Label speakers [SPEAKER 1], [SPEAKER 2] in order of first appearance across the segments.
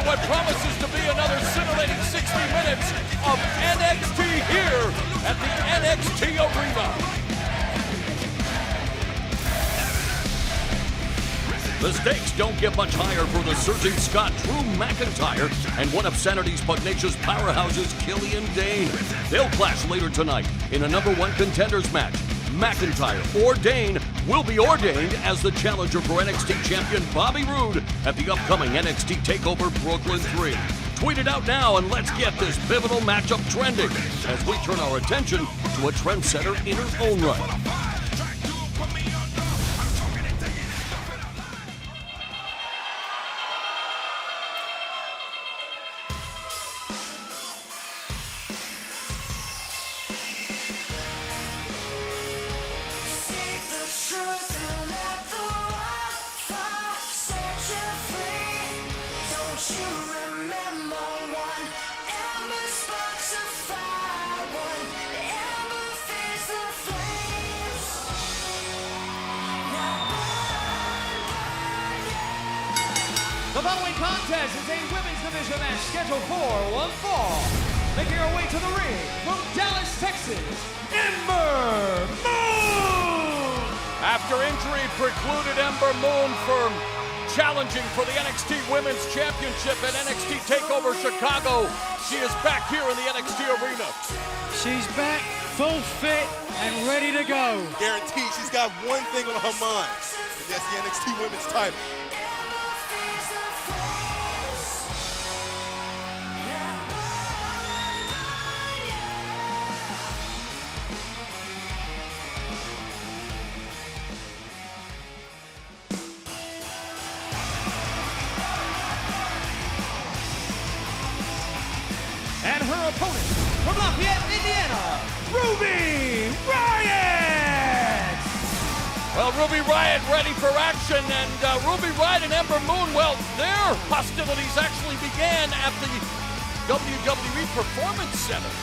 [SPEAKER 1] what promises to be another scintillating 60 minutes of NXT here at the NXT Arena. The stakes don't get much higher for the surging Scot Drew McIntyre and one of SAnitY's pugnacious powerhouses, Killian Dain. They'll clash later tonight in a #1 contenders match. McIntyre or Dain will be ordained as the challenger for NXT Champion Bobby Roode at the upcoming NXT TakeOver Brooklyn 3. Tweet it out now and let's get this pivotal matchup trending as we turn our attention to a trendsetter in her own right.
[SPEAKER 2] The following contest is a women's division match scheduled for one fall. Making her way to the ring from Dallas, Texas, Ember Moon!
[SPEAKER 1] After injury precluded Ember Moon from challenging for the NXT Women's Championship at NXT TakeOver Chicago, she is back here in the NXT Arena.
[SPEAKER 3] She's back, full fit, and ready to go.
[SPEAKER 4] Guaranteed she's got one thing on her mind, and that's the NXT Women's title.
[SPEAKER 2] And her opponent from Lafayette, Indiana, Ruby Riot!
[SPEAKER 1] Well, Ruby Riot ready for action, and Ruby Riot and Ember Moon, well, their hostilities actually began at the WWE Performance Center.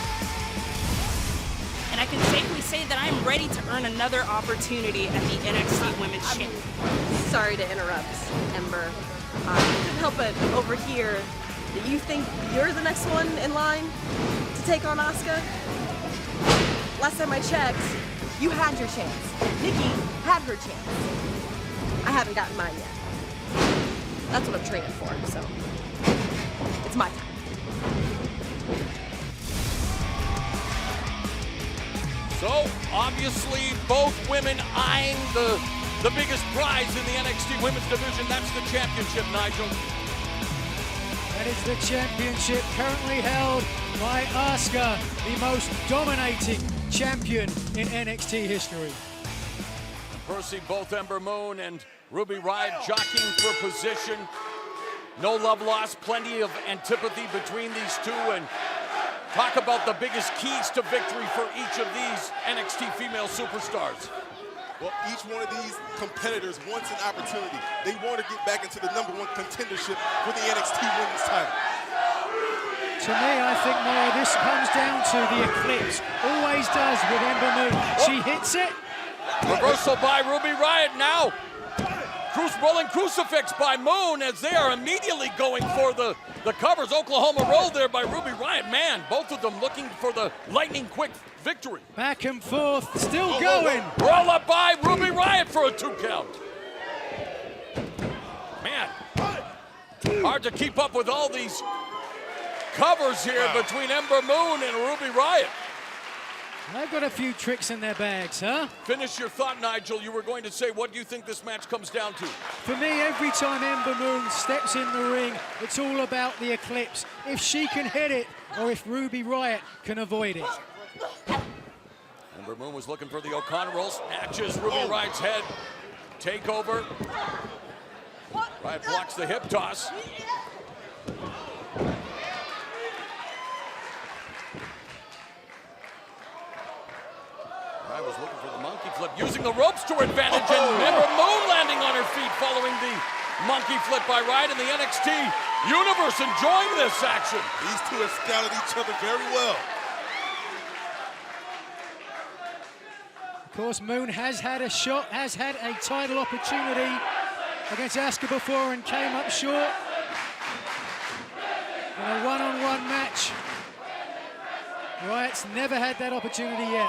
[SPEAKER 5] And I can safely say that I'm ready to earn another opportunity at the NXT Women's Champion.
[SPEAKER 6] Sorry to interrupt, Ember. I couldn't help but overhear that you think you're the next one in line to take on Asuka. Last time I checked, you had your chance. Nikki had her chance. I haven't gotten mine yet. That's what I'm training for, so it's my time.
[SPEAKER 1] So, obviously, both women eyeing the biggest prize in the NXT Women's Division. That's the championship, Nigel.
[SPEAKER 3] That is the championship currently held by Asuka, the most dominating champion in NXT history.
[SPEAKER 1] Percy, both Ember Moon and Ruby Riot jockeying for position. No love lost, plenty of antipathy between these two, and talk about the biggest keys to victory for each of these NXT female superstars.
[SPEAKER 4] Well, each one of these competitors wants an opportunity. They want to get back into the #1 contendership for the NXT Women's title.
[SPEAKER 3] To me, I think more of this comes down to the Eclipse. Always does with Ember Moon. She hits it.
[SPEAKER 1] Reversal by Ruby Riot now. Rolling crucifix by Moon as they are immediately going for the covers. Oklahoma roll there by Ruby Riot. Man, both of them looking for the lightning quick victory.
[SPEAKER 3] Back and forth, still going.
[SPEAKER 1] Roll up by Ruby Riot for a 2 count. Man, hard to keep up with all these covers here between Ember Moon and Ruby Riot.
[SPEAKER 3] They've got a few tricks in their bags, huh?
[SPEAKER 1] Finish your thought, Nigel. You were going to say, what do you think this match comes down to?
[SPEAKER 3] For me, every time Ember Moon steps in the ring, it's all about the Eclipse. If she can hit it, or if Ruby Riot can avoid it.
[SPEAKER 1] Ember Moon was looking for the O'Connor roll, snatches Ruby Riot's head. Takeover. Riot blocks the hip toss. Riot was looking for the monkey flip, using the ropes to her advantage, and Ember Moon landing on her feet following the monkey flip by Riot, and the NXT Universe enjoying this action.
[SPEAKER 4] These two have scouted each other very well.
[SPEAKER 3] Of course, Moon has had a shot, has had a title opportunity against Asuka before and came up short. in a one-on-one match. Riot's never had that opportunity yet.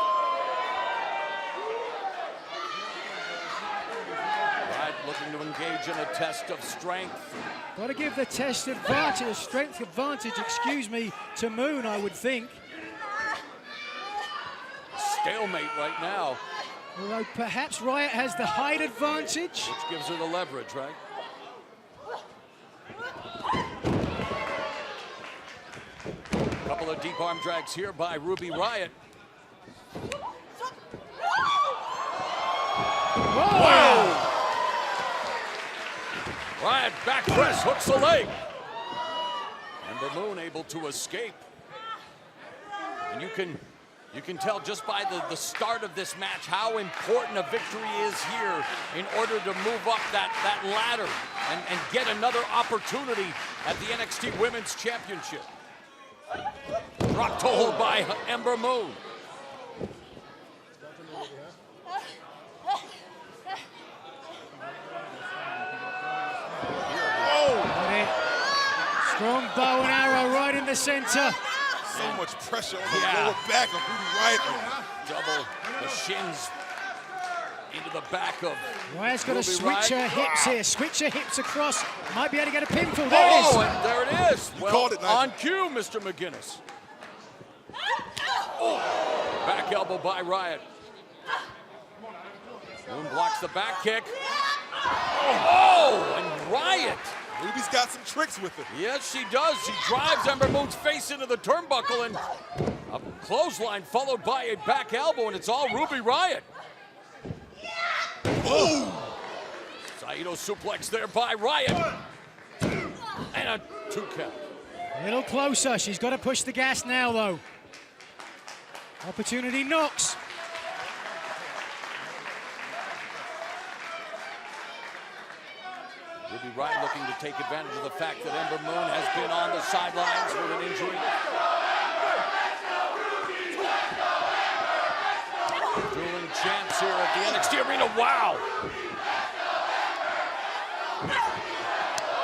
[SPEAKER 1] Riot looking to engage in a test of strength.
[SPEAKER 3] Got to give the test advantage, strength advantage, excuse me, to Moon, I would think.
[SPEAKER 1] Stalemate right now.
[SPEAKER 3] Although perhaps Riot has the height advantage.
[SPEAKER 1] Which gives her the leverage, right? Couple of deep arm drags here by Ruby Riot. Wow! Riot back press, hooks the leg. Ember Moon able to escape. And you can tell just by the start of this match how important a victory is here in order to move up that ladder and get another opportunity at the NXT Women's Championship. Rock toe hold by Ember Moon.
[SPEAKER 3] Strong bow and arrow right in the center.
[SPEAKER 4] So much pressure on the lower back of Ruby Riot.
[SPEAKER 1] Double the shins into the back of
[SPEAKER 3] Riot's got to
[SPEAKER 1] Ruby
[SPEAKER 3] switch her
[SPEAKER 1] Riot.
[SPEAKER 3] hips here. Switch her hips across. Might be able to get a pinfall. There it is.
[SPEAKER 1] And there it is. Well,
[SPEAKER 4] called it nice.
[SPEAKER 1] On cue, Mr. McGinnis. Oh, back elbow by Riot. Moon blocks the back kick. Oh, and Riot.
[SPEAKER 4] Ruby's got some tricks with it.
[SPEAKER 1] Yes, she does. She drives Ember Moon's face into the turnbuckle, and a clothesline followed by a back elbow, and it's all Ruby Riot. Oh! Saito suplex there by Riot. And a 2 count.
[SPEAKER 3] A little closer. She's got to push the gas now, though. Opportunity knocks.
[SPEAKER 1] Ruby Riot looking to take advantage of the fact that Ember Moon has been on the sidelines with an injury. Dueling champs here at the NXT Arena. Wow!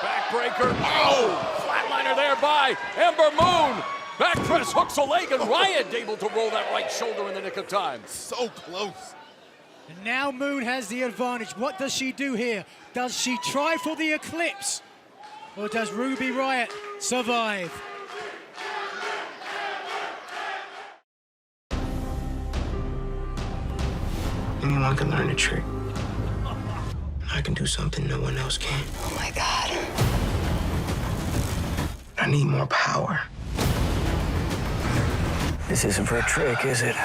[SPEAKER 1] Backbreaker. Oh! Flatliner there by Ember Moon. Back press hooks a leg, and Riot able to roll that right shoulder in the nick of time.
[SPEAKER 4] So close.
[SPEAKER 3] And now Moon has the advantage. What does she do here? Does she try for the eclipse? Or does Ruby Riot survive?
[SPEAKER 7] Anyone can learn a trick. I can do something no one else can.
[SPEAKER 8] Oh my God.
[SPEAKER 7] I need more power.
[SPEAKER 8] This isn't for a trick, is it?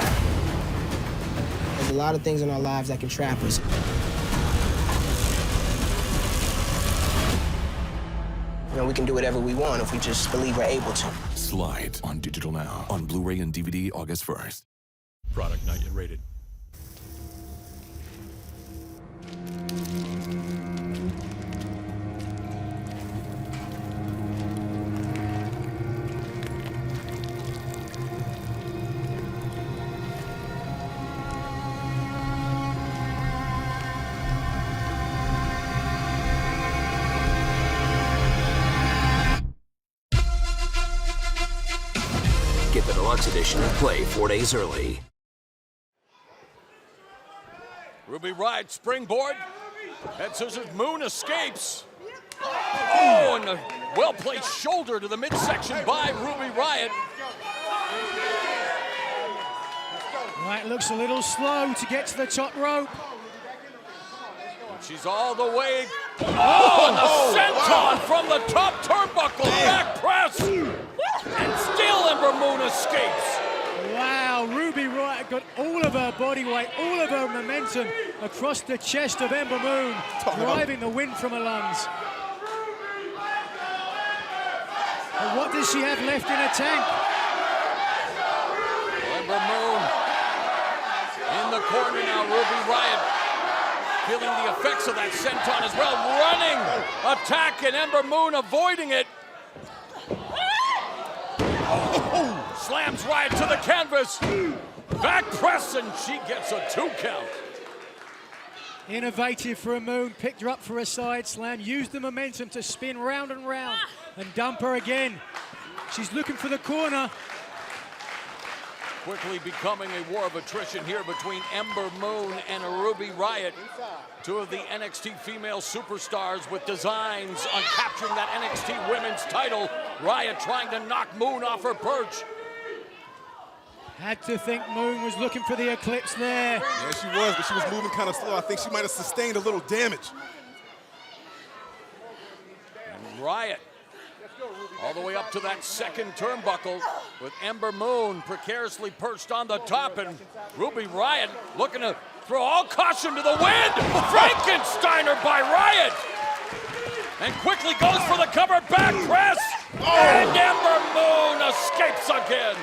[SPEAKER 9] There's a lot of things in our lives that can trap us. You know, we can do whatever we want if we just believe we're able to.
[SPEAKER 10] Slide on digital now. On Blu-ray and DVD August 1st.
[SPEAKER 1] Product not yet rated.
[SPEAKER 11] Get the deluxe edition and play 4 days early.
[SPEAKER 1] Ruby Riot springboard. Head scissors. Moon escapes. Oh, and a well-placed shoulder to the midsection by Ruby Riot.
[SPEAKER 3] Riot looks a little slow to get to the top rope.
[SPEAKER 1] She's all the way. Oh, and the senton from the top turnbuckle. Back press. And still Ember Moon escapes.
[SPEAKER 3] Wow, Ruby Riot got all of her body weight, all of her momentum across the chest of Ember Moon, driving the wind from her lungs. But what does she have left in her tank?
[SPEAKER 1] Ember Moon in the corner now. Ruby Riot feeling the effects of that senton as well. Running attack, and Ember Moon avoiding it. Slams Riot to the canvas. Back press, and she gets a 2 count.
[SPEAKER 3] Innovative for a Moon, picked her up for a side slam, used the momentum to spin round and round and dump her again. She's looking for the corner.
[SPEAKER 1] Quickly becoming a war of attrition here between Ember Moon and Ruby Riot. Two of the NXT female superstars with designs on capturing that NXT women's title. Riot trying to knock Moon off her perch.
[SPEAKER 3] Had to think Moon was looking for the eclipse there.
[SPEAKER 4] Yeah, she was, but she was moving kind of slow. I think she might have sustained a little damage.
[SPEAKER 1] And Riot all the way up to that second turnbuckle with Ember Moon precariously perched on the top, and Ruby Riot looking to throw all caution to the wind. Frankensteiner by Riot. And quickly goes for the cover back press. And Ember Moon escapes again.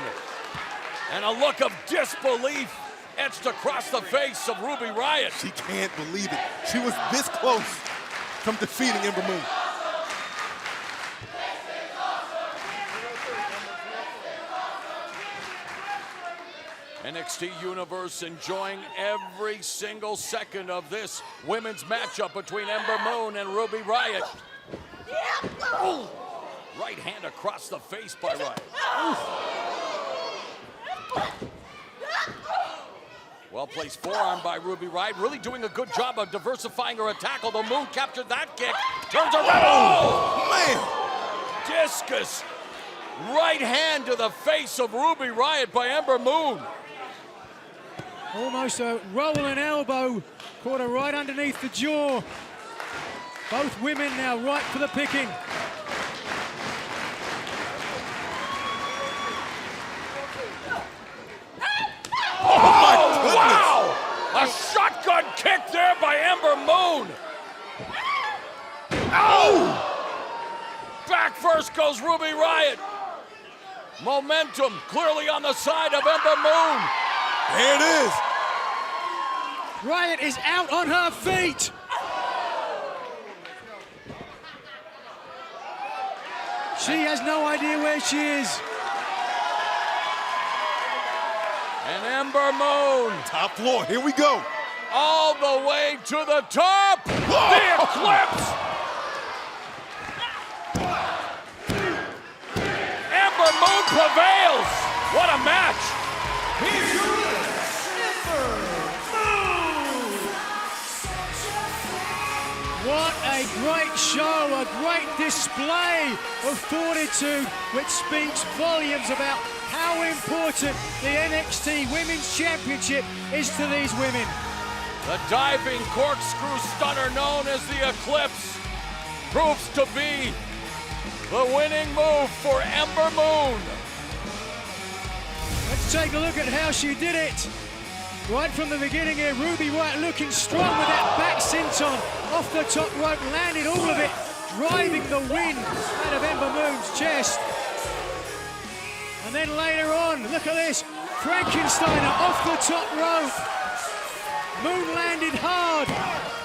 [SPEAKER 1] And a look of disbelief etched across the face of Ruby Riot.
[SPEAKER 4] She can't believe it. She was this close from defeating Ember Moon.
[SPEAKER 1] NXT Universe enjoying every single second of this women's matchup between Ember Moon and Ruby Riot. Oh, right hand across the face by Riot. Well-placed forearm by Ruby Riot, really doing a good job of diversifying her attack, although Moon captured that kick, turns around. Oh, man! Discus. Right hand to the face of Ruby Riot by Ember Moon.
[SPEAKER 3] Almost a rolling elbow, caught her right underneath the jaw. Both women now right for the picking.
[SPEAKER 1] Oh, wow! A shotgun kick there by Ember Moon. Oh! Back first goes Ruby Riot. Momentum clearly on the side of Ember Moon.
[SPEAKER 4] There it is.
[SPEAKER 3] Riot is out on her feet. She has no idea where she is.
[SPEAKER 1] And Ember Moon.
[SPEAKER 4] Top floor, here we go.
[SPEAKER 1] All the way to the top.
[SPEAKER 4] Whoa.
[SPEAKER 1] The eclipse. Ember Moon prevails. What a match.
[SPEAKER 2] Here's your winner, Ember Moon.
[SPEAKER 3] What a great show, a great display of fortitude, which speaks volumes about how important the NXT Women's Championship is to these women.
[SPEAKER 1] The diving corkscrew stunner known as the Eclipse proves to be the winning move for Ember Moon.
[SPEAKER 3] Let's take a look at how she did it. Right from the beginning here, Ruby Riot looking strong with that back senton off the top rope, landed all of it, driving the wind out of Ember Moon's chest. And then later on, look at this, Frankensteiner off the top rope. Moon landed hard,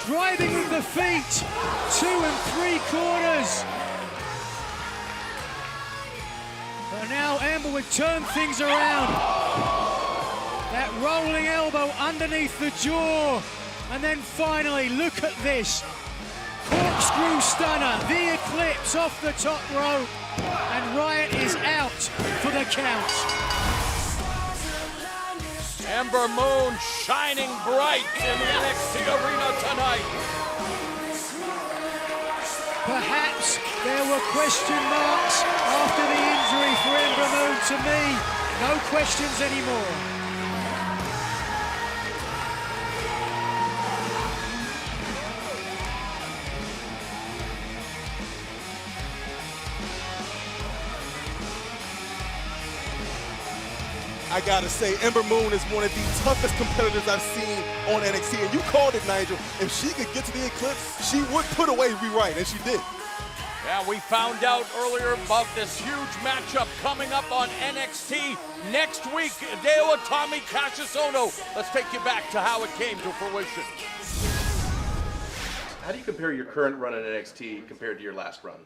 [SPEAKER 3] driving with the feet, 2 3/4. But now Ember would turn things around. That rolling elbow underneath the jaw. And then finally, look at this. Corkscrew stunner, the Eclipse off the top rope. And Riot is out for the count.
[SPEAKER 1] Ember Moon shining bright in the NXT arena tonight.
[SPEAKER 3] Perhaps there were question marks after the injury for Ember Moon. To me, no questions anymore.
[SPEAKER 4] I gotta say, Ember Moon is one of the toughest competitors I've seen on NXT, and you called it, Nigel. If she could get to the Eclipse, she would put away Ruby Riot, and she did.
[SPEAKER 1] Yeah, we found out earlier about this huge matchup coming up on NXT next week. Hideo Itami, Cassius Ohno. Let's take you back to how it came to fruition.
[SPEAKER 12] How do you compare your current run in NXT compared to your last run?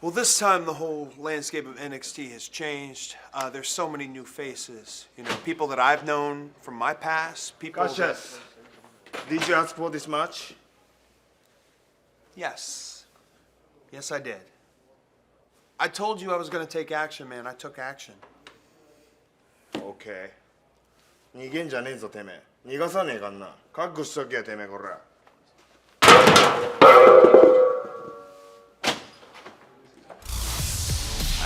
[SPEAKER 13] Well, this time the whole landscape of NXT has changed. There's so many new faces. You know, people that I've known from my past. People
[SPEAKER 14] Cassius, did you ask for this match?
[SPEAKER 13] Yes. Yes, I did. I told you I was going to take action, man. I took action.
[SPEAKER 14] Okay. 逃げんじゃねえぞてめえ。逃がさねえかんな。覚悟しとけよてめえこら。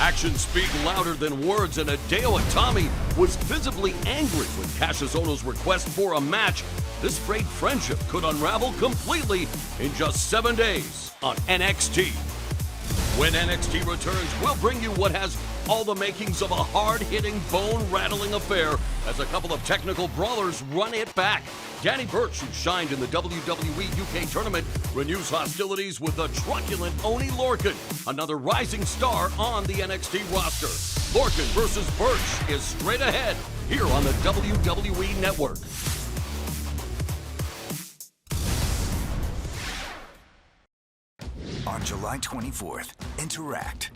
[SPEAKER 1] Actions speak louder than words, and Hideo Itami was visibly angry with Cassius Ohno's request for a match. This frayed friendship could unravel completely in just 7 days on NXT. When NXT returns, we'll bring you what has all the makings of a hard-hitting, bone-rattling affair as a couple of technical brawlers run it back. Danny Burch, who shined in the WWE UK tournament, renews hostilities with the truculent Oney Lorcan, another rising star on the NXT roster. Lorcan versus Burch is straight ahead here on the WWE Network.
[SPEAKER 15] On July 24th, interact,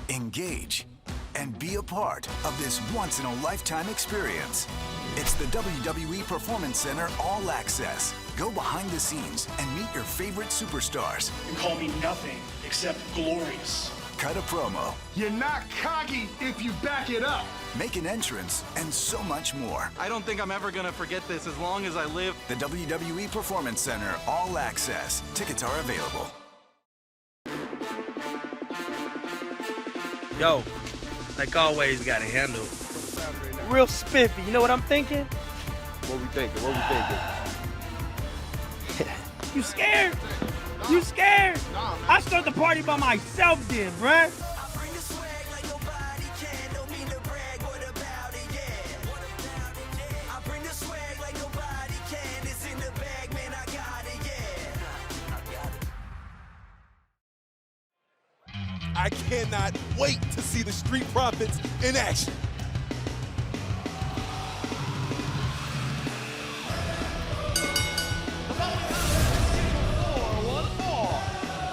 [SPEAKER 15] engage, and be a part of this once-in-a-lifetime experience. It's the WWE Performance Center All Access. Go behind the scenes and meet your favorite superstars.
[SPEAKER 16] And call me nothing except glorious.
[SPEAKER 15] Cut a promo.
[SPEAKER 16] You're not cocky if you back it up.
[SPEAKER 15] Make an entrance, and so much more.
[SPEAKER 17] I don't think I'm ever gonna forget this as long as I live.
[SPEAKER 15] The WWE Performance Center All Access. Tickets are available.
[SPEAKER 18] Yo, like always, we got a handle. Real spiffy, you know what I'm thinking?
[SPEAKER 4] What we thinking? What we thinking?
[SPEAKER 18] You scared? You scared? I start the party by myself then, bruh.
[SPEAKER 4] I cannot wait to see the Street Profits in action.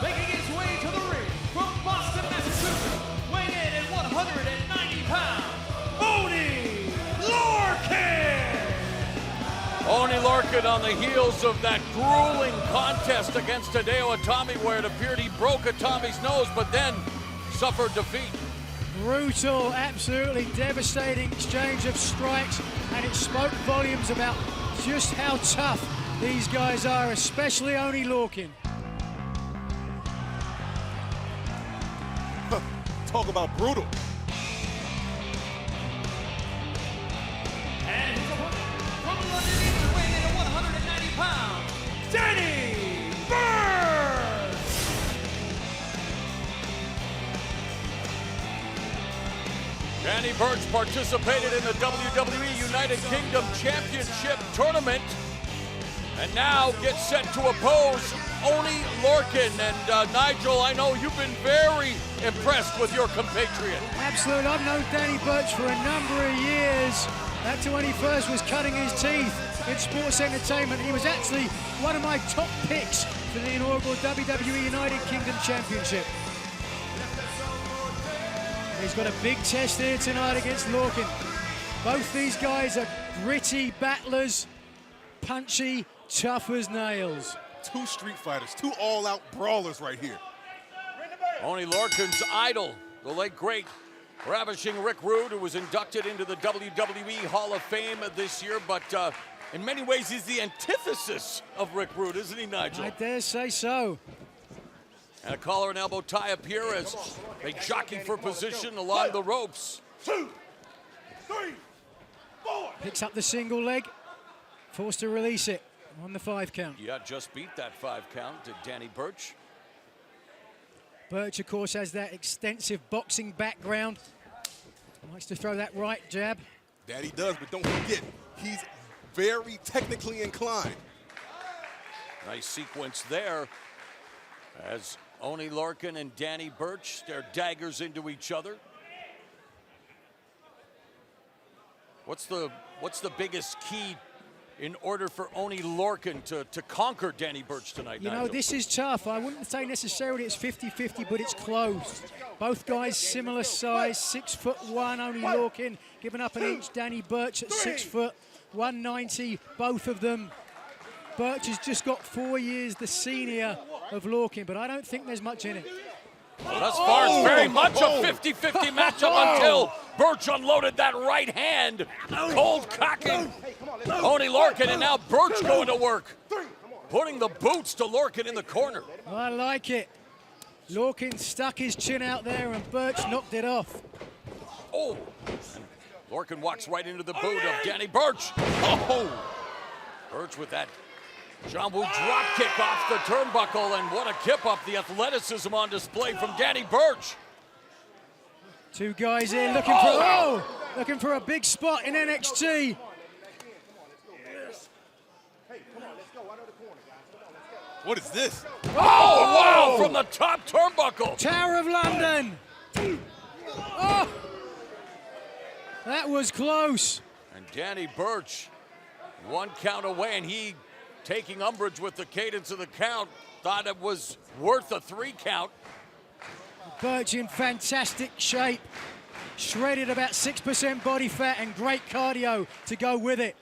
[SPEAKER 2] Making his way to the ring from Boston, Massachusetts, weighing in at 190 pounds, Oney Lorcan!
[SPEAKER 1] Oney Lorcan on the heels of that grueling contest against Hideo Itami, where it appeared he broke Itami's nose, but then suffered defeat.
[SPEAKER 3] Brutal, absolutely devastating exchange of strikes, and it spoke volumes about just how tough these guys are, especially Oney Lorcan.
[SPEAKER 4] Talk about brutal.
[SPEAKER 2] And his opponent from London, England, weighing in at 190 pounds, Danny Burch!
[SPEAKER 1] Danny Burch participated in the WWE United Kingdom Championship Tournament and now gets set to oppose Oney Lorcan. And Nigel, I know you've been very impressed with your compatriot.
[SPEAKER 3] Absolutely, I've known Danny Burch for a number of years. Back to when he first was cutting his teeth in sports entertainment. He was actually one of my top picks for the inaugural WWE United Kingdom Championship. He's got a big test here tonight against Lorcan. Both these guys are gritty battlers, punchy, tough as nails.
[SPEAKER 4] Two street fighters, two all-out brawlers right here.
[SPEAKER 1] Oney Lorcan's idol, the late great ravishing Rick Rude, who was inducted into the WWE Hall of Fame this year, but in many ways he's the antithesis of Rick Rude, isn't he, Nigel?
[SPEAKER 3] I dare say so.
[SPEAKER 1] And a collar and elbow tie-up here as they jockey for position along the ropes.
[SPEAKER 16] 2, 3, 4.
[SPEAKER 3] Picks up the single leg, forced to release it on the 5 count.
[SPEAKER 1] Yeah, just beat that 5 count to Danny Burch.
[SPEAKER 3] Burch, of course, has that extensive boxing background. Likes to throw that right jab.
[SPEAKER 4] That he does, but don't forget, he's very technically inclined.
[SPEAKER 1] Nice sequence there as Oney Lorcan and Danny Burch stare daggers into each other. What's the biggest key in order for Oney Lorcan to conquer Danny Burch tonight,
[SPEAKER 3] You know,
[SPEAKER 1] Nigel?
[SPEAKER 3] this is tough. I wouldn't say necessarily it's 50-50, but it's close. Both guys similar size, 6'1", Oney Lorcan giving up an inch. Danny Burch at 6 foot, 190, both of them. Burch has just got 4 years the senior of Lorcan, but I don't think there's much in it.
[SPEAKER 1] Thus far, it's very much a 50-50 matchup until Burch unloaded that right hand. Cold cocking Oney Lorcan, and now Burch going to work. Putting the boots to Lorcan in the corner.
[SPEAKER 3] I like it. Lorcan stuck his chin out there and Burch knocked it off.
[SPEAKER 1] Oh, Lorcan walks right into the boot of Danny Burch. Oh, Burch with that John Woo drop kick off the turnbuckle, and what a kip up. The athleticism on display from Danny Burch.
[SPEAKER 3] Two guys in looking for a big spot in NXT.
[SPEAKER 4] What is this?
[SPEAKER 1] Oh, wow, from the top turnbuckle.
[SPEAKER 3] Tower of London. Oh, that was close.
[SPEAKER 1] And Danny Burch, one count away, and he taking umbrage with the cadence of the count, thought it was worth a 3 count.
[SPEAKER 3] Burch in fantastic shape. Shredded about 6% body fat and great cardio to go with it.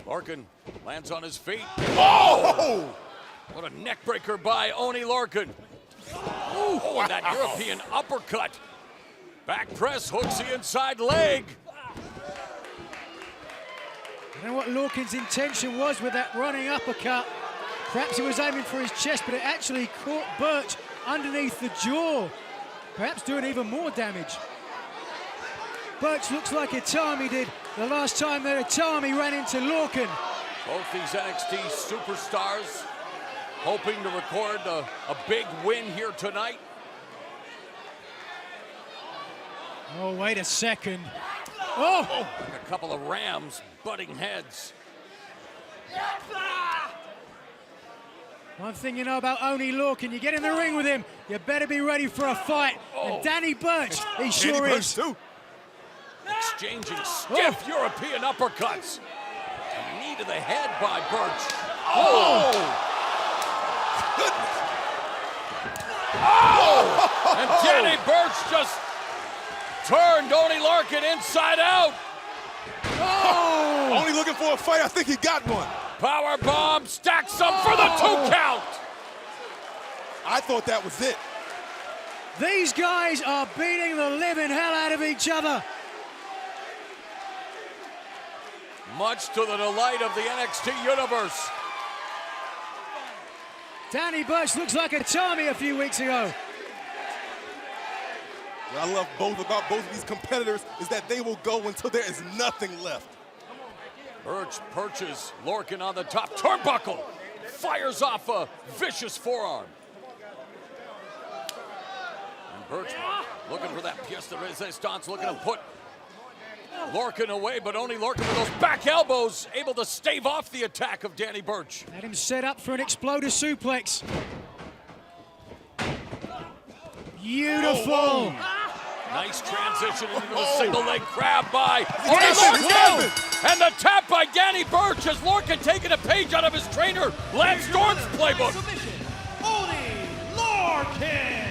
[SPEAKER 1] Lorcan lands on his feet. Oh! What a neck breaker by Oney Lorcan. Oh, and that European uppercut. Back press hooks the inside leg.
[SPEAKER 3] I don't know what Lorcan's intention was with that running uppercut. Perhaps he was aiming for his chest, but it actually caught Burch underneath the jaw. Perhaps doing even more damage. Burch looks like Itami did the last time that Itami ran into Lorcan.
[SPEAKER 1] Both these NXT superstars hoping to record a big win here tonight.
[SPEAKER 3] Oh, wait a second. Oh!
[SPEAKER 1] Like a couple of rams butting heads.
[SPEAKER 3] One thing you know about Oney Lorcan, you get in the ring with him, you better be ready for a fight. And Danny Burch, he sure is.
[SPEAKER 4] Too.
[SPEAKER 1] Exchanging stiff European uppercuts. A knee to the head by Burch. Oh! Oh! And Danny Burch just turned Oney Lorcan inside out.
[SPEAKER 4] Oh! Only looking for a fight. I think he got one.
[SPEAKER 1] Power bomb stacks up for the 2 count.
[SPEAKER 4] I thought that was it.
[SPEAKER 3] These guys are beating the living hell out of each other.
[SPEAKER 1] Much to the delight of the NXT universe.
[SPEAKER 3] Danny Burch looks like Itami a few weeks ago.
[SPEAKER 4] What I love about both of these competitors is that they will go until there is nothing left.
[SPEAKER 1] Burch perches Lorcan on the top turnbuckle. Fires off a vicious forearm. And Burch looking for that pièce de résistance, looking to put Lorcan away, but Oney Lorcan with those back elbows able to stave off the attack of Danny Burch.
[SPEAKER 3] Had him set up for an exploder suplex. Beautiful.
[SPEAKER 1] Nice transition into the single leg grab by Oney Lorcan. And the tap by Danny Burch as Lorcan taking a page out of his trainer, Lance Storm's playbook.
[SPEAKER 2] Oney Lorcan.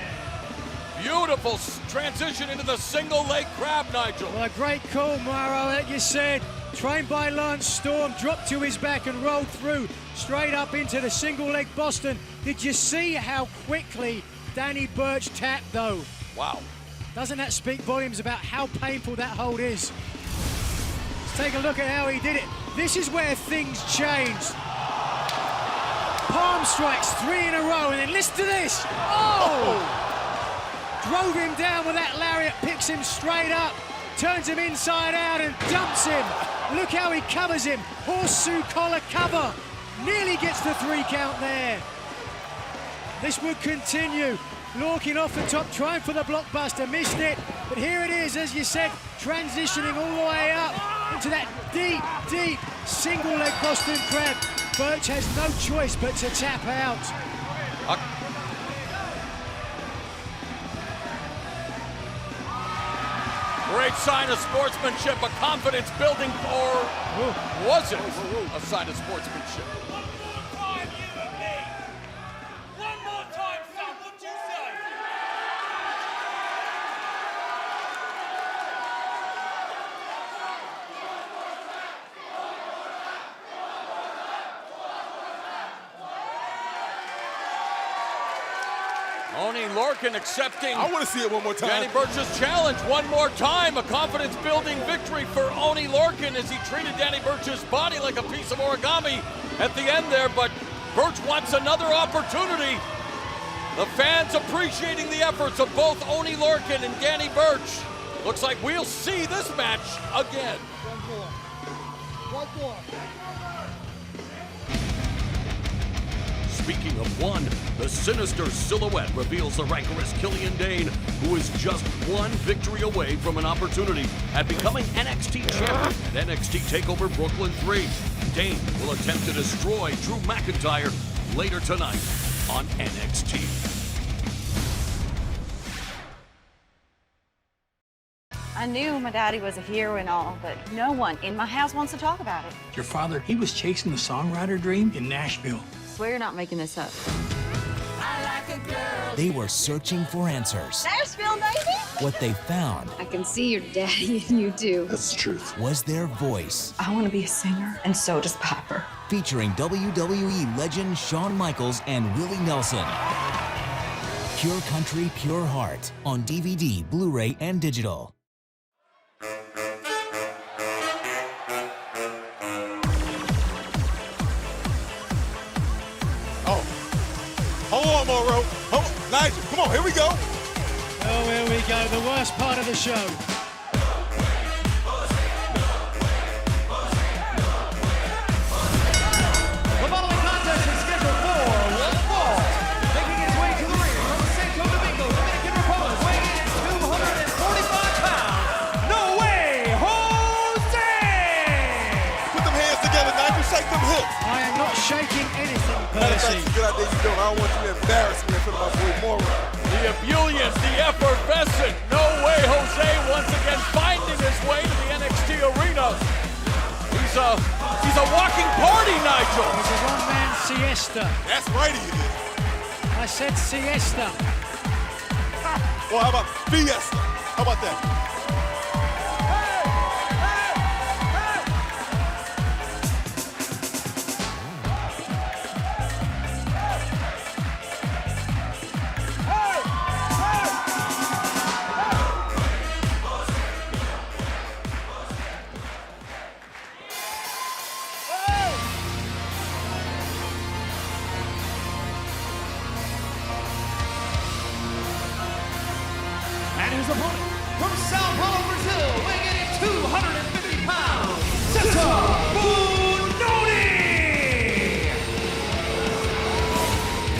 [SPEAKER 1] Beautiful transition into the single leg grab, Nigel.
[SPEAKER 3] Well, a great call, Mauro, like you said. Trained by Lance Storm, dropped to his back and rolled through straight up into the single leg Boston. Did you see how quickly Danny Burch tapped, though?
[SPEAKER 1] Wow.
[SPEAKER 3] Doesn't that speak volumes about how painful that hold is? Let's take a look at how he did it. This is where things changed. Palm strikes 3 in a row, and then listen to this. Oh! Drove him down with that lariat, picks him straight up, turns him inside out and dumps him. Look how he covers him. Horseshoe collar cover. Nearly gets the 3 count there. This would continue. Lorcan off the top, trying for the blockbuster, missed it. But here it is, as you said, transitioning all the way up into that deep, deep single leg Boston Crab. Burch has no choice but to tap out.
[SPEAKER 1] Great sign of sportsmanship, a confidence building, or was it a sign of sportsmanship? Oney Lorcan accepting.
[SPEAKER 4] I want to see it one more time.
[SPEAKER 1] Danny Burch's challenge one more time. A confidence-building victory for Oney Lorcan as he treated Danny Burch's body like a piece of origami at the end there, but Burch wants another opportunity. The fans appreciating the efforts of both Oney Lorcan and Danny Burch. Looks like we'll see this match again.
[SPEAKER 16] One more.
[SPEAKER 1] Speaking of one, the sinister silhouette reveals the rancorous Killian Dain, who is just one victory away from an opportunity at becoming NXT Champion at NXT TakeOver Brooklyn 3. Dain will attempt to destroy Drew McIntyre later tonight on NXT.
[SPEAKER 19] I knew my daddy was a hero and all, but no one in my house wants to talk about it.
[SPEAKER 20] Your father, he was chasing the songwriter dream in Nashville.
[SPEAKER 19] Swear you're not making this up.
[SPEAKER 21] They were searching for answers.
[SPEAKER 19] Nashville, baby!
[SPEAKER 21] What they found
[SPEAKER 19] I can see your daddy and you do.
[SPEAKER 21] That's the truth. Was their voice.
[SPEAKER 19] I want to be a singer, and so does Piper.
[SPEAKER 21] Featuring WWE legend Shawn Michaels and Willie Nelson. Pure Country, Pure Heart on DVD, Blu-ray, and digital.
[SPEAKER 4] Hold on, Mauro. Hold on. Nigel, come on, here we go.
[SPEAKER 3] Oh, here we go, the worst part of the show.
[SPEAKER 2] The following contest is scheduled for one fall. Making his way to the ring from Santo Domingo, Dominican Republic, weighing in at 245 pounds. No way, Jose!
[SPEAKER 4] Put them hands together, Nigel. Shake them hips.
[SPEAKER 3] I am not shaking anything,
[SPEAKER 4] Matter of fact,
[SPEAKER 3] Percy.
[SPEAKER 4] it's a good idea you don't. I don't want you to embarrass me in front of my boy Mauro.
[SPEAKER 1] The ebullient, the effervescent, No Way Jose once again finding his way to the NXT arena. He's a walking party, Nigel.
[SPEAKER 3] It's a one-man siesta.
[SPEAKER 4] That's right, he is.
[SPEAKER 3] I said siesta.
[SPEAKER 4] Well, how about fiesta? How about that?
[SPEAKER 2] And his opponent from Sao Paulo, Brazil, weighing in at 250 pounds, Bononi!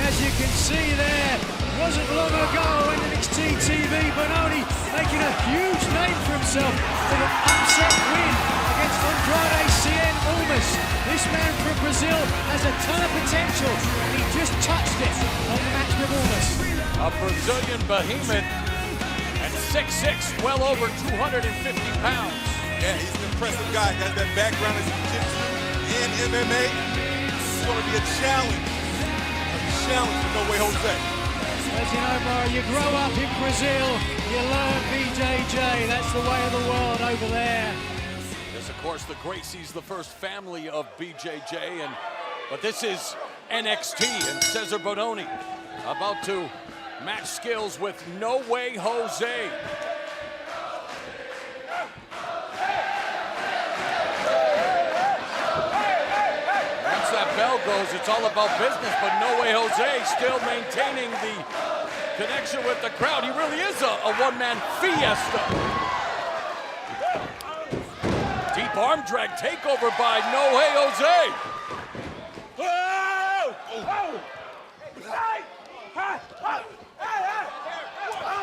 [SPEAKER 3] As you can see there, wasn't long ago when NXT TV, Bononi making a huge name for himself with an upset win against Andrade Cien Almas. This man from Brazil has a ton of potential, and he just touched it on the match with Almas.
[SPEAKER 1] A Brazilian behemoth at 6'6", well over 250 pounds.
[SPEAKER 4] Yeah, he's an impressive guy. Got that background in jiu-jitsu and MMA. It's going to be a challenge. For No Way Jose.
[SPEAKER 3] As you know, Mauro, you grow up in Brazil, you learn BJJ. That's the way of the world over there.
[SPEAKER 1] Yes, of course, the Gracie's the first family of BJJ, but this is NXT, and Cesar Bononi about to match skills with No Way Jose. Once that bell goes, it's all about business, but No Way Jose still maintaining the connection with the crowd. He really is a one-man fiesta. Deep arm drag takeover by No Way Jose.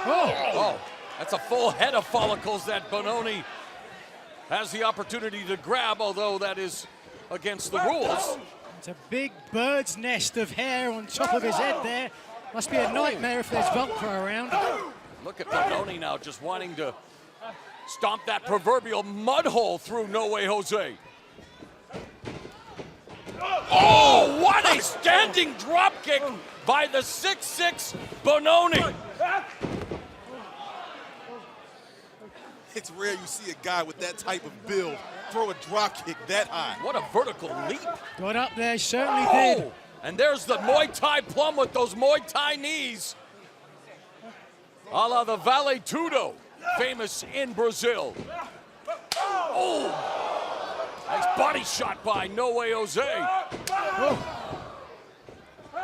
[SPEAKER 1] Oh, that's a full head of follicles that Bononi has the opportunity to grab, although that is against the rules.
[SPEAKER 3] It's a big bird's nest of hair on top of his head there. Must be a nightmare if there's Velcro around.
[SPEAKER 1] Look at Bononi now just wanting to stomp that proverbial mud hole through No Way Jose. Oh, what a standing drop kick by the 6'6" Bononi.
[SPEAKER 4] It's rare you see a guy with that type of build throw a drop kick that high.
[SPEAKER 1] What a vertical leap.
[SPEAKER 3] Got up there, certainly did.
[SPEAKER 1] And there's the Muay Thai plum with those Muay Thai knees. A la the Vale Tudo, famous in Brazil. Oh! Nice body shot by No Way Jose.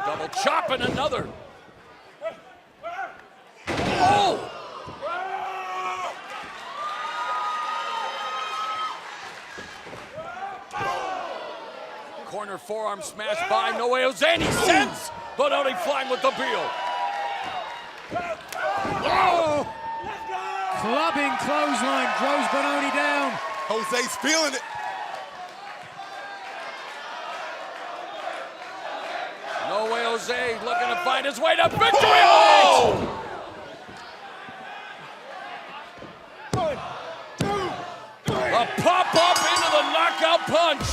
[SPEAKER 1] Double chop and another. Oh! Corner forearm smash by No Way Jose, and he sends Bononi flying with the heel.
[SPEAKER 3] Oh! Clubbing clothesline throws Bononi down.
[SPEAKER 4] Jose's feeling it.
[SPEAKER 1] No Way Jose looking to find his way to victory. Oh! A pop-up into the knockout punch.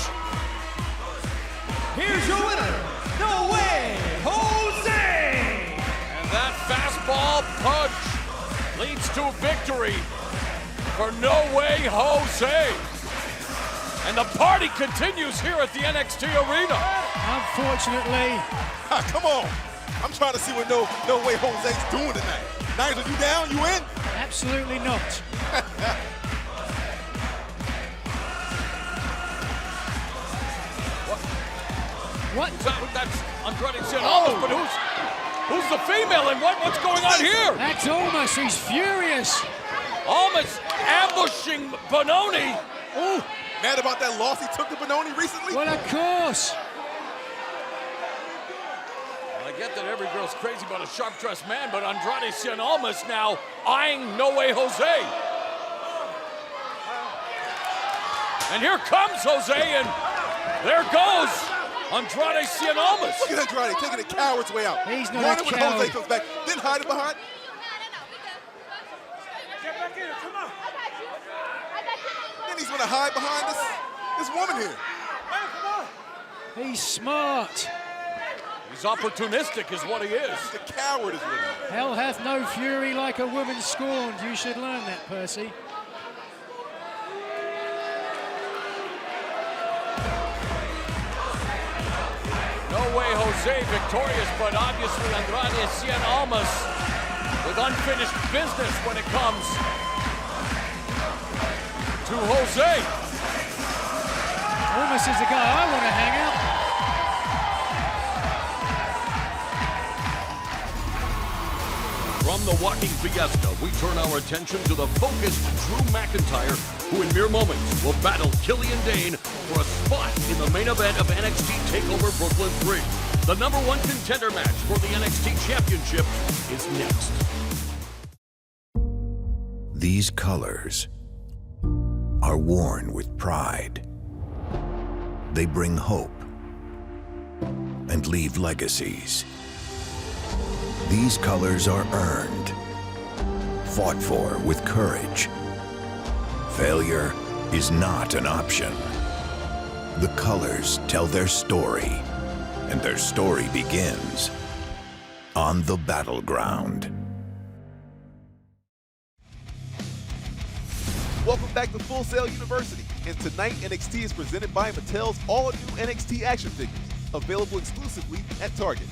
[SPEAKER 2] Here's your winner, No Way Jose!
[SPEAKER 1] And that fastball punch leads to victory for No Way Jose. And the party continues here at the NXT arena.
[SPEAKER 3] Unfortunately.
[SPEAKER 4] Come on. I'm trying to see what No Way Jose's doing tonight. Nigel, you down? You in?
[SPEAKER 3] Absolutely not. What?
[SPEAKER 1] That's Andrade Cien, but who's the female and what's going on here?
[SPEAKER 3] That's Almas, he's furious.
[SPEAKER 1] Almas ambushing Bononi.
[SPEAKER 4] Ooh, mad about that loss he took to Bononi recently?
[SPEAKER 3] Well, of course.
[SPEAKER 1] I get that every girl's crazy about a sharp-dressed man, but Andrade Cien Almas now eyeing No Way Jose. And here comes Jose, and there goes Andrade Cien Almas.
[SPEAKER 4] Look at Andrade taking the coward's way out.
[SPEAKER 3] He's not
[SPEAKER 4] running
[SPEAKER 3] a
[SPEAKER 4] when
[SPEAKER 3] coward.
[SPEAKER 4] Jose comes back, then hiding behind. Then he's gonna hide behind this woman here.
[SPEAKER 3] He's smart.
[SPEAKER 1] He's opportunistic is what he is.
[SPEAKER 4] The coward is what he is.
[SPEAKER 3] Hell hath no fury like a woman scorned. You should learn that, Percy.
[SPEAKER 1] No Way Jose victorious, but obviously Andrade Cien Almas with unfinished business when it comes to Jose.
[SPEAKER 3] Almas is the guy I want to hang out.
[SPEAKER 1] From the walking fiesta, we turn our attention to the focused Drew McIntyre, who in mere moments will battle Killian Dain for a spot in the main event of NXT TakeOver Brooklyn 3. The #1 contender match for the NXT Championship is next.
[SPEAKER 5] These colors are worn with pride. They bring hope and leave legacies. These colors are earned, fought for with courage. Failure is not an option. The colors tell their story, and their story begins on the battleground.
[SPEAKER 4] Welcome back to Full Sail University. And tonight, NXT is presented by Mattel's all-new NXT action figures, available exclusively at Target.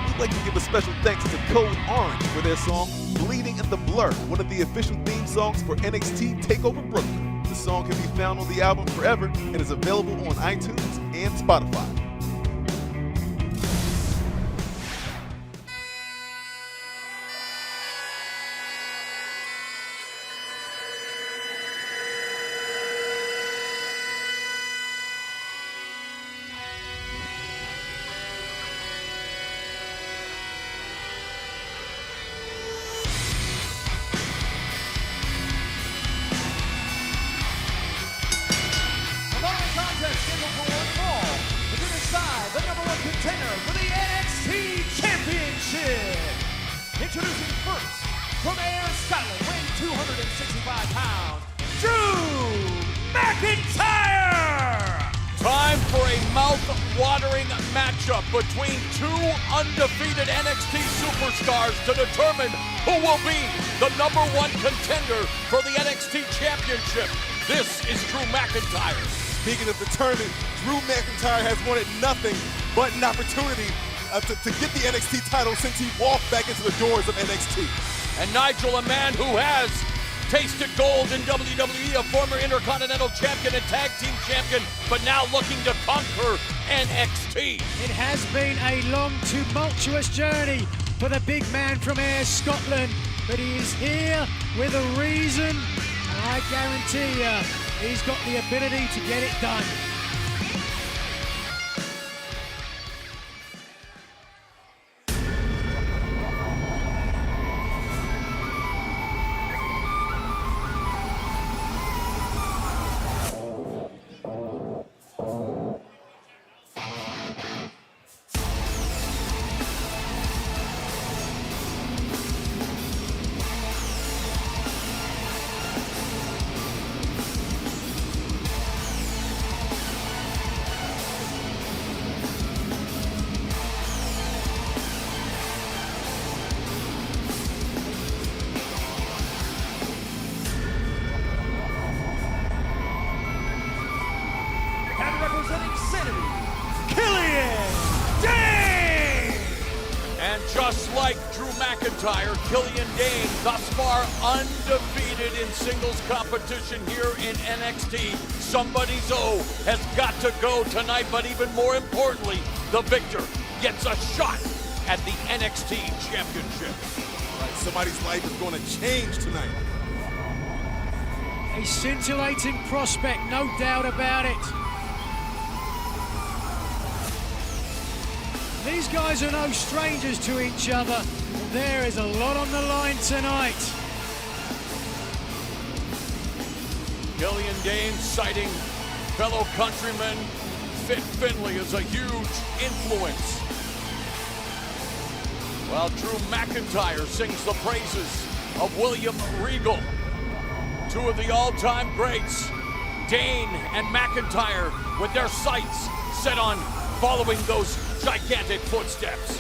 [SPEAKER 4] We'd like to give a special thanks to Code Orange for their song Bleeding in the Blur, one of the official theme songs for NXT TakeOver Brooklyn. The song can be found on the album Forever and is available on iTunes and Spotify.
[SPEAKER 2] The #1 contender for the NXT Championship. Introducing first, from Ayr, Scotland, weighing 265 pounds, Drew McIntyre!
[SPEAKER 1] mouth-watering matchup between two undefeated NXT superstars to determine who will be the #1 contender for the NXT Championship. This is Drew McIntyre.
[SPEAKER 4] Speaking of determined, Drew McIntyre has wanted nothing but an opportunity to get the NXT title since he walked back into the doors of NXT.
[SPEAKER 1] And Nigel, a man who has tasted gold in WWE, a former Intercontinental Champion and Tag Team Champion, but now looking to conquer NXT.
[SPEAKER 3] It has been a long, tumultuous journey for the big man from Ayr, Scotland, but he is here with a reason, and I guarantee you, he's got the ability to get it done.
[SPEAKER 2] Representing SAnitY, Killian Dain!
[SPEAKER 1] And just like Drew McIntyre, Killian Dain, thus far undefeated in singles competition here in NXT. Somebody's O has got to go tonight, but even more importantly, the victor gets a shot at the NXT Championship.
[SPEAKER 4] Right, somebody's life is going to change tonight.
[SPEAKER 3] A scintillating prospect, no doubt about it. These guys are no strangers to each other. There is a lot on the line tonight.
[SPEAKER 1] Killian Dain citing fellow countryman Fit Finlay as a huge influence. While Drew McIntyre sings the praises of William Regal. Two of the all-time greats, Dain and McIntyre, with their sights set on following those gigantic footsteps.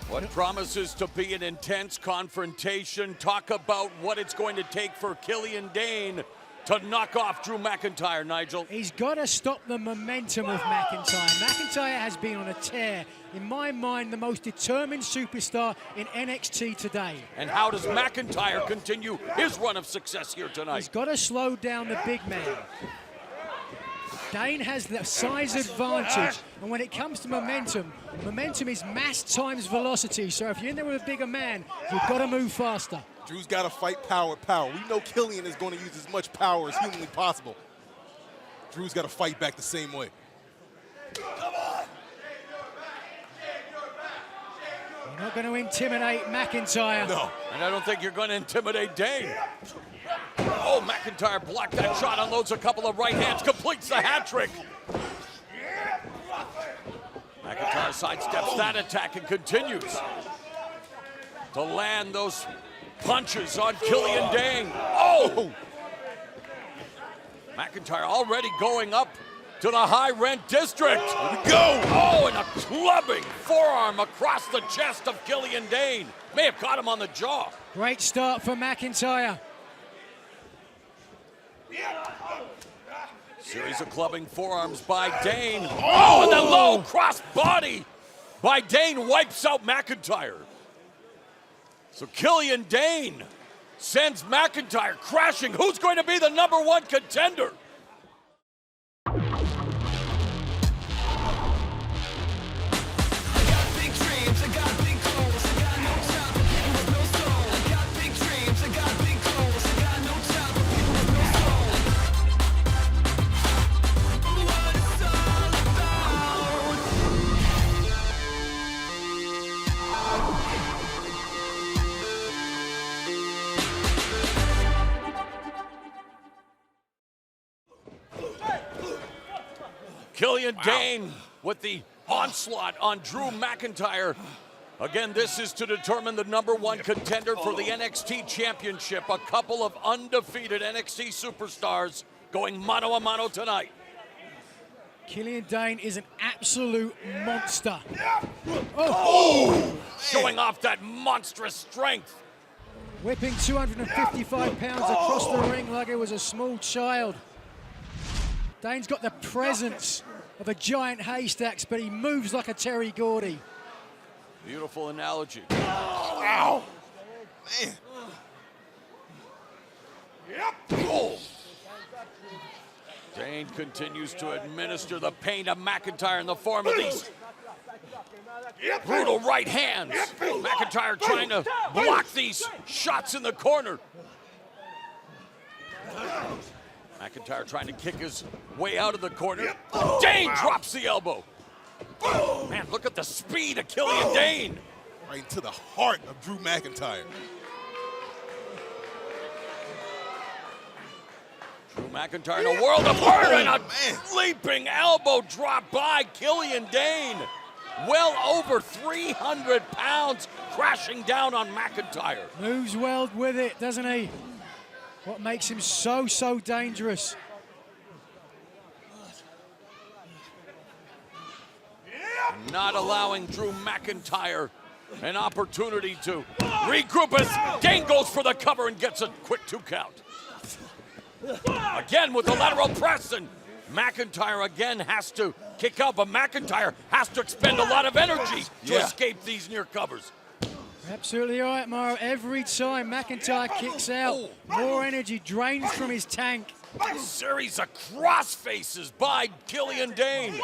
[SPEAKER 1] What promises to be an intense confrontation. Talk about what it's going to take for Killian Dain to knock off Drew McIntyre, Nigel.
[SPEAKER 3] He's got to stop the momentum of McIntyre. McIntyre has been on a tear. In my mind, the most determined superstar in NXT today.
[SPEAKER 1] And how does McIntyre continue his run of success here tonight?
[SPEAKER 3] He's got to slow down the big man. Dain has the size advantage, and when it comes to momentum, momentum is mass times velocity. So if you're in there with a bigger man, you've got to move faster.
[SPEAKER 4] Drew's got to fight power with power. We know Killian is going to use as much power as humanly possible. Drew's got to fight back the same way.
[SPEAKER 3] Come on! You're not going to intimidate McIntyre.
[SPEAKER 4] No.
[SPEAKER 1] And I don't think you're going to intimidate Dain. Oh, McIntyre blocked that shot, unloads a couple of right hands, completes the hat trick. McIntyre sidesteps that attack and continues to land those punches on Killian Dain. Oh! McIntyre already going up to the high rent district.
[SPEAKER 4] Here we go!
[SPEAKER 1] Oh, and a clubbing forearm across the chest of Killian Dain. May have caught him on the jaw.
[SPEAKER 3] Great start for McIntyre.
[SPEAKER 1] Series of clubbing forearms by Dain. Oh, and the low cross body by Dain wipes out McIntyre. So Killian Dain sends McIntyre crashing. Who's going to be the #1 contender? Killian Dain with the onslaught on Drew McIntyre. Again, this is to determine the #1 contender for the NXT Championship. A couple of undefeated NXT superstars going mano a mano tonight.
[SPEAKER 3] Killian Dain is an absolute monster.
[SPEAKER 1] Showing off that monstrous strength.
[SPEAKER 3] Whipping 255 pounds across the ring like it was a small child. Dain's got the presence of a giant haystack, but he moves like a Terry Gordy.
[SPEAKER 1] Beautiful analogy.
[SPEAKER 4] Ow! Man.
[SPEAKER 1] Oh. Dain continues to administer the pain to McIntyre in the form of these brutal right hands. McIntyre trying to block these shots in the corner. McIntyre trying to kick his way out of the corner. Dain drops the elbow. Man, look at the speed of Killian Dain.
[SPEAKER 4] Right into the heart of Drew McIntyre.
[SPEAKER 1] Drew McIntyre in a world of hurt and a leaping elbow drop by Killian Dain. Well over 300 pounds crashing down on McIntyre.
[SPEAKER 3] Moves well with it, doesn't he? What makes him so dangerous.
[SPEAKER 1] Not allowing Drew McIntyre an opportunity to regroup as Dain goes for the cover and gets a quick 2 count. Again with the lateral press, and McIntyre again has to kick out, but McIntyre has to expend a lot of energy to escape these near covers.
[SPEAKER 3] Absolutely right, Mauro. Every time McIntyre kicks out, more energy drains from his tank.
[SPEAKER 1] A series of cross faces by Killian Dain.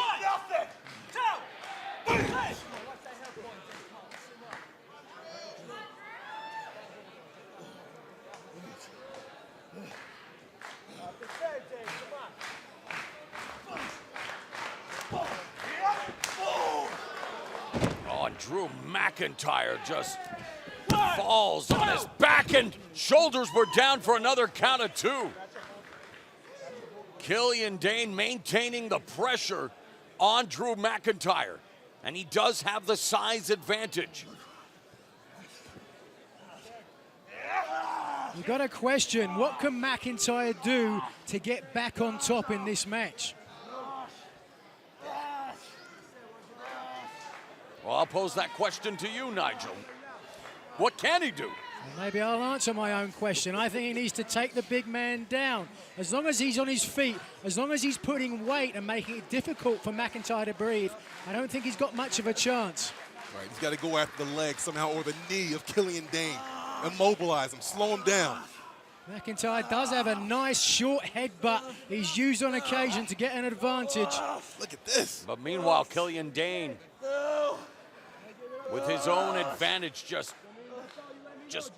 [SPEAKER 1] Drew McIntyre just falls on his back, and shoulders were down for another count of 2. Killian Dain maintaining the pressure on Drew McIntyre, and he does have the size advantage.
[SPEAKER 3] You got to question, what can McIntyre do to get back on top in this match?
[SPEAKER 1] Well, I'll pose that question to you, Nigel. What can he do?
[SPEAKER 3] Maybe I'll answer my own question. I think he needs to take the big man down. As long as he's on his feet, as long as he's putting weight and making it difficult for McIntyre to breathe, I don't think he's got much of a chance.
[SPEAKER 4] Right, he's got to go after the leg somehow or the knee of Killian Dain. Immobilize him, slow him down.
[SPEAKER 3] McIntyre does have a nice short headbutt he's used on occasion to get an advantage.
[SPEAKER 4] Look at this.
[SPEAKER 1] But meanwhile, Killian Dain, with his own advantage, just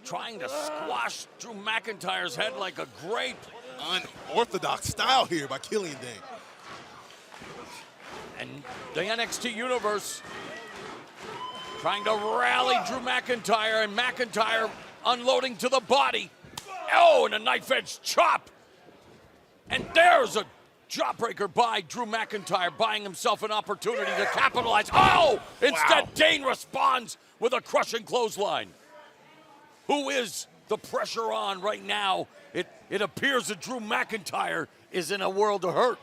[SPEAKER 1] trying to squash Drew McIntyre's head like a grape.
[SPEAKER 4] Unorthodox style here by Killian Dain.
[SPEAKER 1] And the NXT Universe trying to rally Drew McIntyre, and McIntyre unloading to the body. Oh, and a knife-edge chop. And there's a jawbreaker by Drew McIntyre, buying himself an opportunity to capitalize. Oh! Instead, Dain responds with a crushing clothesline. Who is the pressure on right now? It appears that Drew McIntyre is in a world of hurt.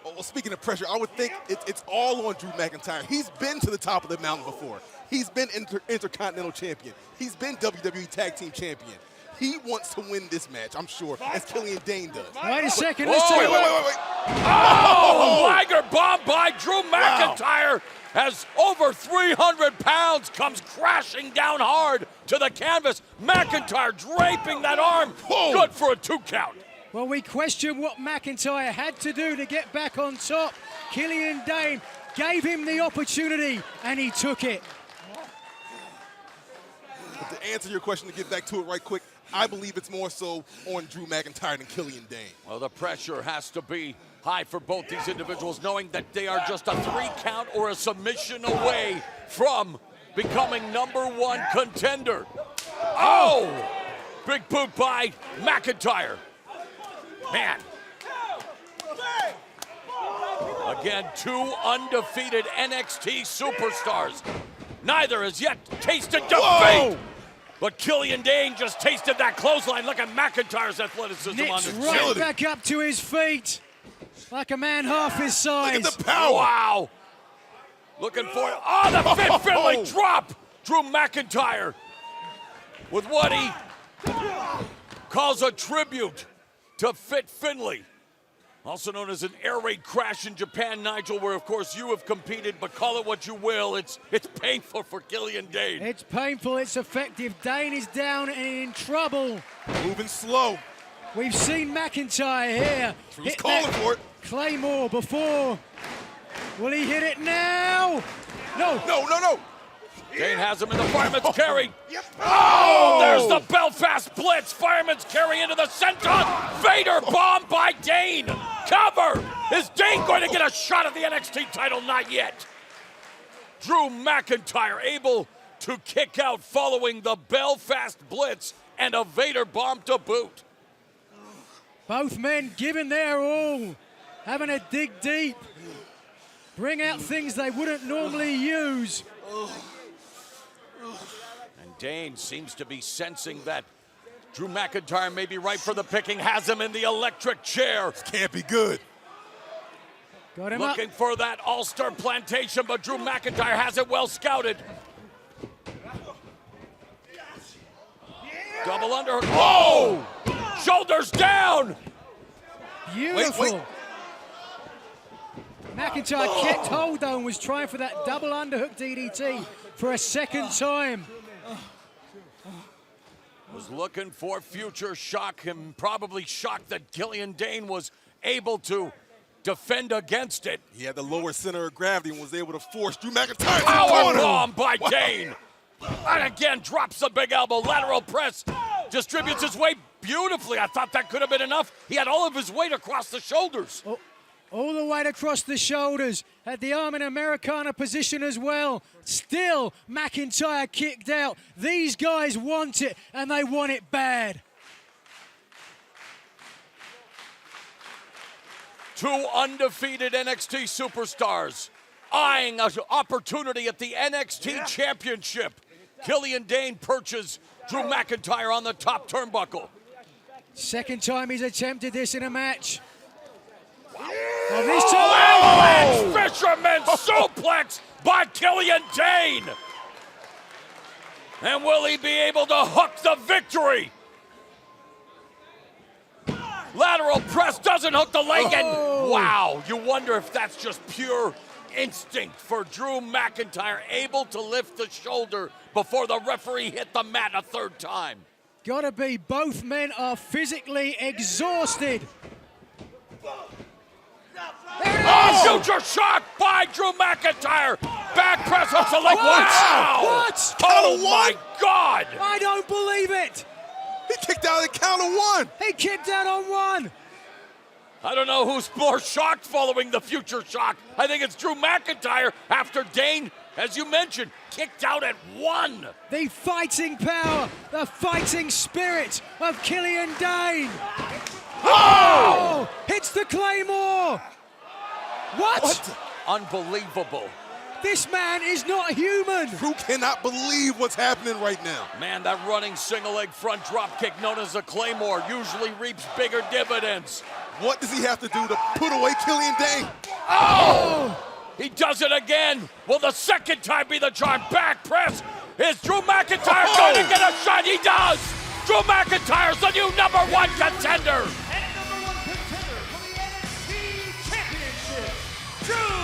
[SPEAKER 4] Well, speaking of pressure, I would think it's all on Drew McIntyre. He's been to the top of the mountain before. He's been Intercontinental Champion. He's been WWE Tag Team Champion. He wants to win this match, I'm sure, as Killian Dain does.
[SPEAKER 3] Wait a second.
[SPEAKER 4] Wait.
[SPEAKER 1] Oh, Liger bomb by Drew McIntyre as over 300 pounds comes crashing down hard to the canvas. McIntyre draping that arm. Good for a 2 count.
[SPEAKER 3] Well, we question what McIntyre had to do to get back on top. Killian Dain gave him the opportunity, and he took it.
[SPEAKER 4] But to answer your question, to get back to it right quick, I believe it's more so on Drew McIntyre than Killian Dain.
[SPEAKER 1] Well, the pressure has to be high for both these individuals, knowing that they are just a 3 count or a submission away from becoming #1 contender. Oh! Big boot by McIntyre. Man. Again, two undefeated NXT superstars. Neither has yet tasted defeat. But Killian Dain just tasted that clothesline. Look at McIntyre's athleticism on the
[SPEAKER 3] right back up to his feet. Like a man half his size.
[SPEAKER 1] Look at the power. Wow. Looking for it. Oh, the Fit Finlay drop. Drew McIntyre with what he calls a tribute to Fit Finlay. Also known as an air raid crash in Japan, Nigel, where of course you have competed, but call it what you will, it's painful for Killian Dain.
[SPEAKER 3] It's painful, it's effective. Dain is down and in trouble.
[SPEAKER 4] Moving slow.
[SPEAKER 3] We've seen McIntyre here.
[SPEAKER 4] He was calling for it.
[SPEAKER 3] Claymore before. Will he hit it now? No.
[SPEAKER 4] No.
[SPEAKER 1] Dain has him in the fireman's carry. Oh, there's the Belfast Blitz. Fireman's carry into the senton. Vader bomb by Dain. Cover. Is Dain going to get a shot at the NXT title? Not yet. Drew McIntyre able to kick out following the Belfast Blitz and a Vader bomb to boot.
[SPEAKER 3] Both men giving their all, having a dig deep. Bring out things they wouldn't normally use.
[SPEAKER 1] And Dain seems to be sensing that Drew McIntyre may be ripe for the picking, has him in the electric chair.
[SPEAKER 4] This can't be good.
[SPEAKER 3] Got him
[SPEAKER 1] Looking for that Ulster plantation, but Drew McIntyre has it well scouted. Double underhook. Oh! Shoulders down!
[SPEAKER 3] Beautiful.
[SPEAKER 4] Wait.
[SPEAKER 3] McIntyre kept hold though and was trying for that double underhook DDT for a second time.
[SPEAKER 1] Was looking for future shock, and probably shocked that Killian Dain was able to defend against it.
[SPEAKER 4] He had the lower center of gravity and was able to force Drew McIntyre.
[SPEAKER 1] Power bomb by Dain. And again, drops the big elbow, lateral press, distributes his weight beautifully. I thought that could have been enough. He had all of his weight across the shoulders.
[SPEAKER 3] All the way across the shoulders. Had the arm in Americana position as well. Still, McIntyre kicked out. These guys want it, and they want it bad.
[SPEAKER 1] Two undefeated NXT superstars eyeing an opportunity at the NXT Championship. Killian Dain perches Drew McIntyre on the top turnbuckle.
[SPEAKER 3] Second time he's attempted this in a match. Well, this time,
[SPEAKER 1] avalanche fisherman suplex by Killian Dain. And will he be able to hook the victory? Lateral press doesn't hook the leg, and wow, you wonder if that's just pure instinct for Drew McIntyre, able to lift the shoulder before the referee hit the mat a third time.
[SPEAKER 3] Gotta be, both men are physically exhausted.
[SPEAKER 1] Oh, future shock by Drew McIntyre. Back press hooks the leg. Wow!
[SPEAKER 3] What?
[SPEAKER 1] Oh my God!
[SPEAKER 3] I don't believe it.
[SPEAKER 4] He kicked out at count of one.
[SPEAKER 3] He kicked out on one.
[SPEAKER 1] I don't know who's more shocked following the future shock. I think it's Drew McIntyre after Dain, as you mentioned, kicked out at one.
[SPEAKER 3] The fighting power, the fighting spirit of Killian Dain. Oh! Hits the Claymore. What?
[SPEAKER 1] Unbelievable.
[SPEAKER 3] This man is not human.
[SPEAKER 4] Drew cannot believe what's happening right now.
[SPEAKER 1] Man, that running single leg front drop kick known as a Claymore usually reaps bigger dividends.
[SPEAKER 4] What does he have to do to put away Killian Dain?
[SPEAKER 1] Oh! He does it again. Will the second time be the charm? Back press. Is Drew McIntyre going to get a shot? He does. Drew McIntyre's the new #1 contender.
[SPEAKER 2] And #1 contender for the NXT Championship, Drew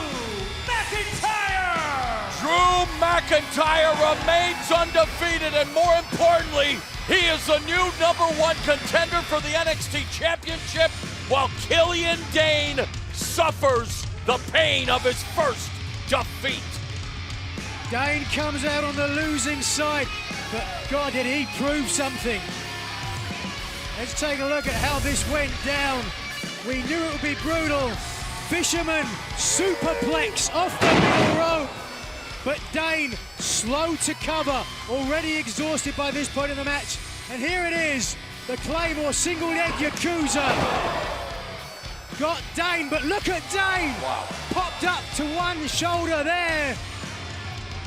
[SPEAKER 2] McIntyre.
[SPEAKER 1] Drew McIntyre remains undefeated, and more importantly, he is the new #1 contender for the NXT Championship, while Killian Dain suffers the pain of his first defeat.
[SPEAKER 3] Dain comes out on the losing side, but God, did he prove something. Let's take a look at how this went down. We knew it would be brutal. Fisherman superplex off the middle rope, but Dain slow to cover, already exhausted by this point in the match. And here it is, the Claymore single leg Yakuza. got Dain, but look at Dain!
[SPEAKER 1] Wow.
[SPEAKER 3] Popped up to one shoulder there.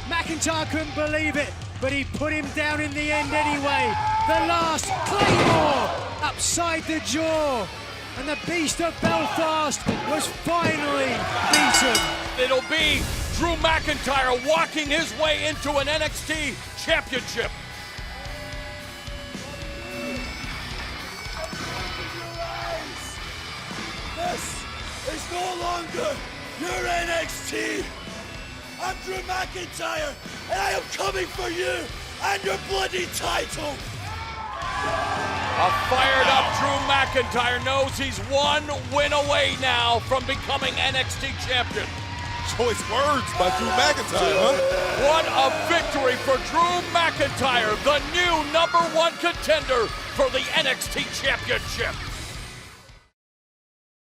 [SPEAKER 3] McIntyre couldn't believe it, but he put him down in the end anyway. The last Claymore upside the jaw. And the Beast of Belfast was finally beaten.
[SPEAKER 1] It'll be Drew McIntyre walking his way into an NXT Championship.
[SPEAKER 6] This is no longer your NXT. I'm Drew McIntyre, and I am coming for you and your bloody title.
[SPEAKER 1] A fired up Drew McIntyre knows he's one win away now from becoming NXT champion.
[SPEAKER 4] Choice words by Drew McIntyre, huh?
[SPEAKER 1] What a victory for Drew McIntyre, the new #1 contender for the NXT championship.